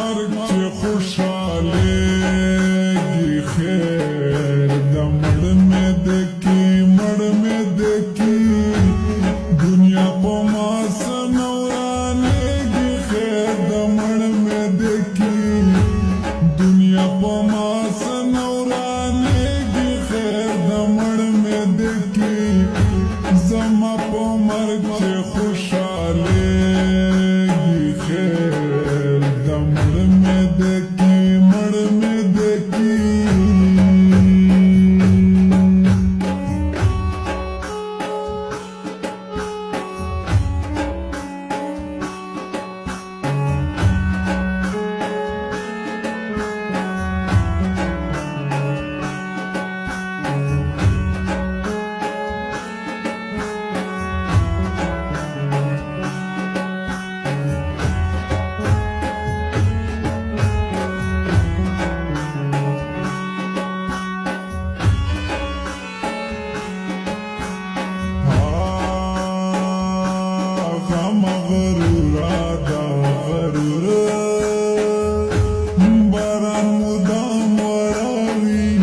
مرگ چې خوشحالېږي خیر د مړ مې دکي مړ مې دکي دنیا په ما سنورانېږي خیر د مړ مې دکي دنیا په ما سنورانېږي خیر د مړ مې دکي زما په مرګ چې خوشحالېږي خیر د مړ مې دکي مړ مې دکي غرورا دا غرورا باران مدام وراوی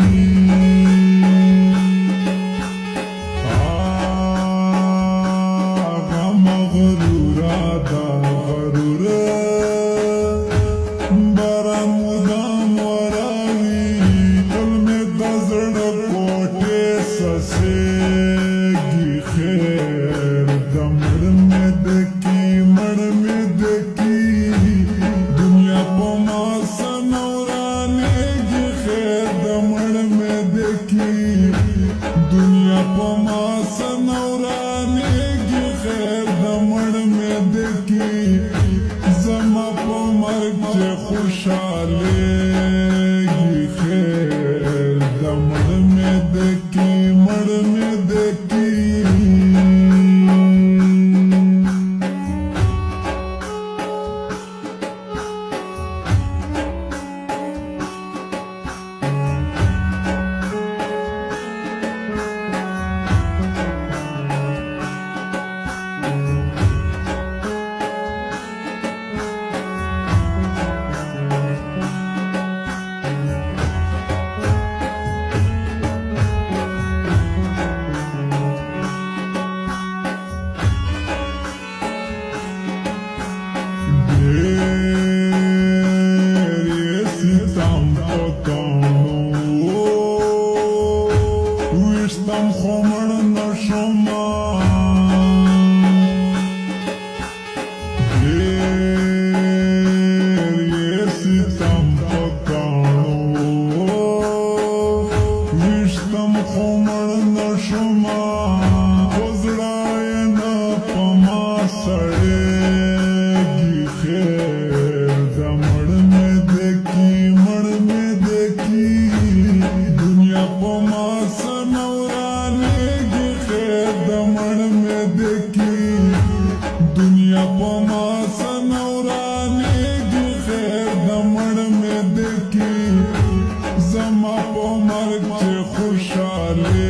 غم غرورا دا غرورا باران مدام وراوی دل میں دزڑ کوٹے سسیگی خیر دمڑ میں دکی مړ مې دکی دنیا په ما سنورانېږي خیر د مړ مې دکی دنیا په ما سنورانېږي خیر د مړ مې دکی زما په مرګ چې خوشحالېږي خیر د مړ مې دکی مړ مې دکی ویشتم خو مړ نشما ډېر یې ستم په کاڼو ویشتم خو مړ نشما خو زړه یې نه په ما سړېږي خیر د مړ مې دکي مړ مې دکي دنیا په ما سنورانېږي خیر د مړ مې دکي دنیا په ما سنورانېږي خیر د مړ مې دکي زما په مرګ چې خوشحالېږي